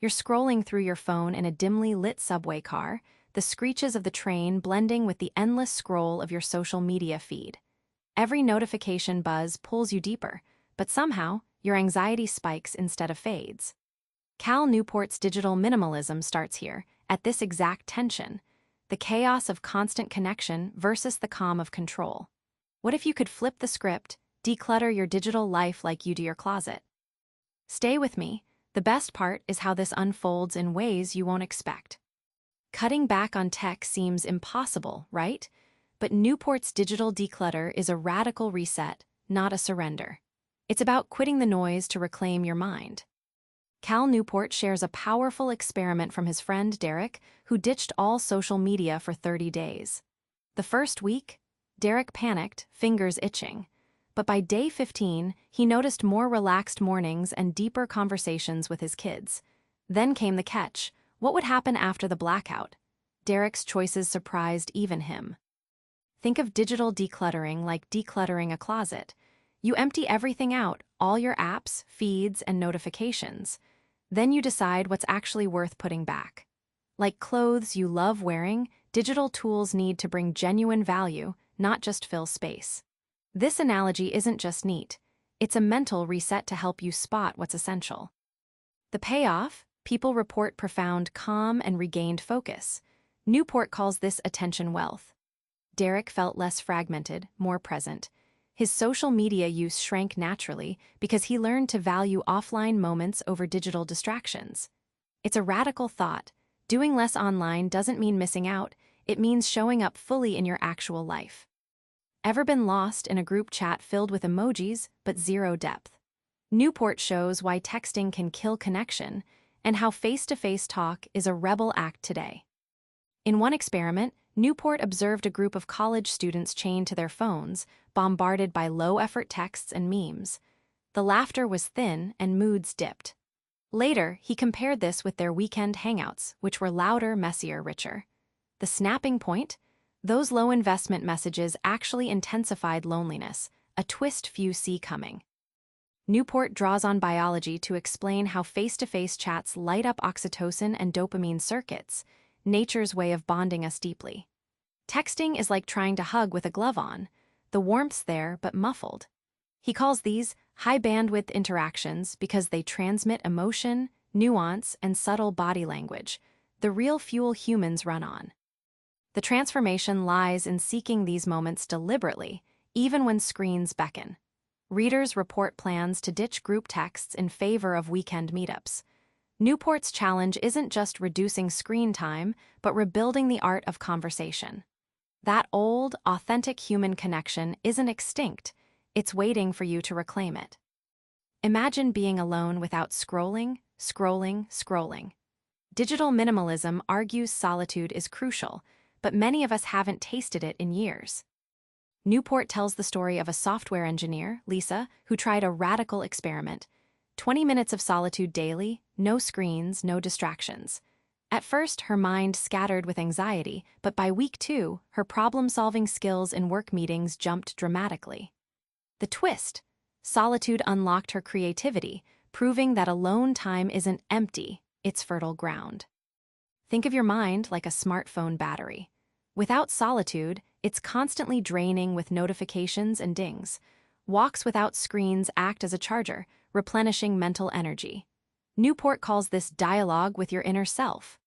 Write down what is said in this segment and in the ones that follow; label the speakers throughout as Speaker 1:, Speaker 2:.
Speaker 1: You're scrolling through your phone in a dimly lit subway car, the screeches of the train blending with the endless scroll of your social media feed. Every notification buzz pulls you deeper, but somehow, your anxiety spikes instead of fades. Cal Newport's digital minimalism starts here, at this exact tension, the chaos of constant connection versus the calm of control. What if you could flip the script, declutter your digital life like you do your closet? Stay with me. The best part is how this unfolds in ways you won't expect. Cutting back on tech seems impossible, right? But Newport's digital declutter is a radical reset, not a surrender. It's about quitting the noise to reclaim your mind. Cal Newport shares a powerful experiment from his friend Derek, who ditched all social media for 30 days. The first week, Derek panicked, fingers itching. But by day 15, he noticed more relaxed mornings and deeper conversations with his kids. Then came the catch. What would happen after the blackout? Derek's choices surprised even him. Think of digital decluttering like decluttering a closet. You empty everything out, all your apps, feeds, and notifications. Then you decide what's actually worth putting back. Like clothes you love wearing, digital tools need to bring genuine value, not just fill space. This analogy isn't just neat. It's a mental reset to help you spot what's essential. The payoff? People report profound calm and regained focus. Newport calls this attention wealth. Derek felt less fragmented, more present. His social media use shrank naturally because he learned to value offline moments over digital distractions. It's a radical thought. Doing less online doesn't mean missing out, it means showing up fully in your actual life. Ever been lost in a group chat filled with emojis but zero depth? Newport shows why texting can kill connection and how face-to-face talk is a rebel act today. In one experiment, Newport observed a group of college students chained to their phones, bombarded by low-effort texts and memes. The laughter was thin and moods dipped. Later, he compared this with their weekend hangouts, which were louder, messier, richer. The snapping point? Those low-investment messages actually intensified loneliness, a twist few see coming. Newport draws on biology to explain how face-to-face chats light up oxytocin and dopamine circuits, nature's way of bonding us deeply. Texting is like trying to hug with a glove on. The warmth's there, but muffled. He calls these high-bandwidth interactions because they transmit emotion, nuance, and subtle body language, the real fuel humans run on. The transformation lies in seeking these moments deliberately, even when screens beckon. Readers report plans to ditch group texts in favor of weekend meetups. Newport's challenge isn't just reducing screen time, but rebuilding the art of conversation. That old, authentic human connection isn't extinct, it's waiting for you to reclaim it. Imagine being alone without scrolling. Digital minimalism argues solitude is crucial, but many of us haven't tasted it in years. Newport tells the story of a software engineer, Lisa, who tried a radical experiment. 20 minutes of solitude daily, no screens, no distractions. At first, her mind scattered with anxiety, but by week 2, her problem-solving skills in work meetings jumped dramatically. The twist: solitude unlocked her creativity, proving that alone time isn't empty, it's fertile ground. Think of your mind like a smartphone battery. Without solitude, it's constantly draining with notifications and dings. Walks without screens act as a charger, replenishing mental energy. Newport calls this dialogue with your inner self.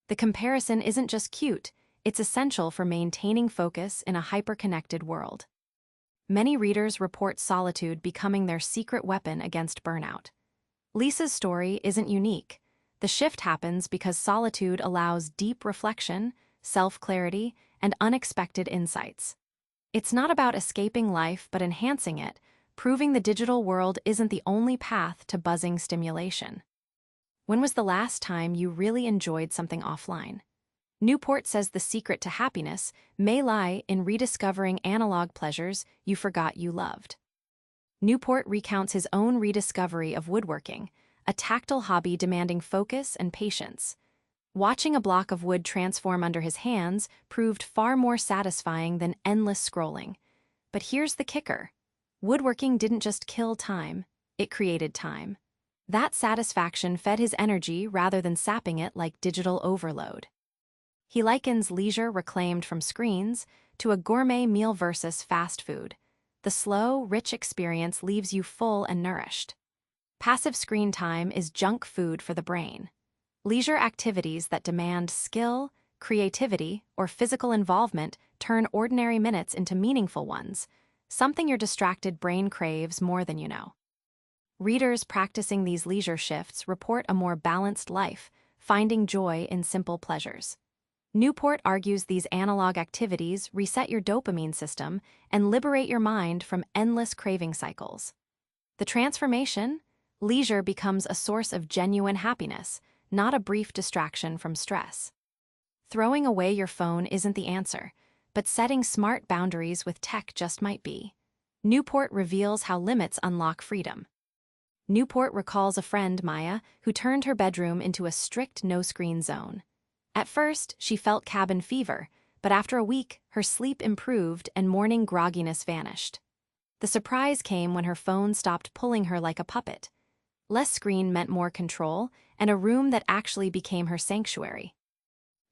Speaker 1: The comparison isn't just cute, it's essential for maintaining focus in a hyper-connected world. Many readers report solitude becoming their secret weapon against burnout. Lisa's story isn't unique. The shift happens because solitude allows deep reflection, self-clarity, and unexpected insights. It's not about escaping life but enhancing it, proving the digital world isn't the only path to buzzing stimulation. When was the last time you really enjoyed something offline? Newport says the secret to happiness may lie in rediscovering analog pleasures you forgot you loved. Newport recounts his own rediscovery of woodworking, a tactile hobby demanding focus and patience. Watching a block of wood transform under his hands proved far more satisfying than endless scrolling. But here's the kicker. Woodworking didn't just kill time, it created time. That satisfaction fed his energy rather than sapping it like digital overload. He likens leisure reclaimed from screens to a gourmet meal versus fast food. The slow, rich experience leaves you full and nourished. Passive screen time is junk food for the brain. Leisure activities that demand skill, creativity, or physical involvement turn ordinary minutes into meaningful ones, something your distracted brain craves more than you know. Readers practicing these leisure shifts report a more balanced life, finding joy in simple pleasures. Newport argues these analog activities reset your dopamine system and liberate your mind from endless craving cycles. The transformation? Leisure becomes a source of genuine happiness, not a brief distraction from stress. Throwing away your phone isn't the answer, but setting smart boundaries with tech just might be. Newport reveals how limits unlock freedom. Newport recalls a friend, Maya, who turned her bedroom into a strict no-screen zone. At first, she felt cabin fever, but after a week, her sleep improved and morning grogginess vanished. The surprise came when her phone stopped pulling her like a puppet. Less screen meant more control, and a room that actually became her sanctuary.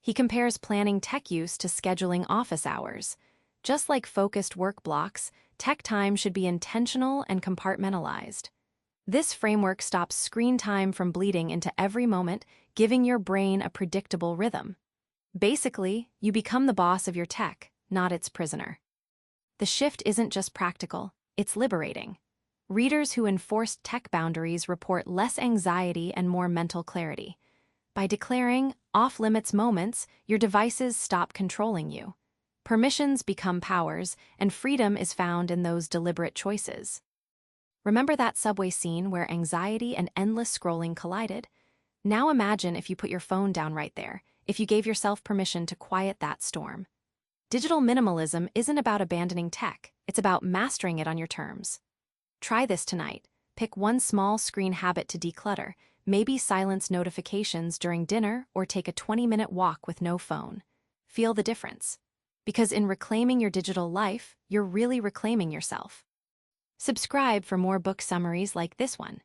Speaker 1: He compares planning tech use to scheduling office hours. Just like focused work blocks, tech time should be intentional and compartmentalized. This framework stops screen time from bleeding into every moment, giving your brain a predictable rhythm. Basically, you become the boss of your tech, not its prisoner. The shift isn't just practical, it's liberating. Readers who enforce tech boundaries report less anxiety and more mental clarity. By declaring off-limits moments, your devices stop controlling you. Permissions become powers, and freedom is found in those deliberate choices. Remember that subway scene where anxiety and endless scrolling collided? Now imagine if you put your phone down right there, if you gave yourself permission to quiet that storm. Digital minimalism isn't about abandoning tech, it's about mastering it on your terms. Try this tonight. Pick one small screen habit to declutter, maybe silence notifications during dinner or take a 20-minute walk with no phone. Feel the difference. Because in reclaiming your digital life, you're really reclaiming yourself. Subscribe for more book summaries like this one.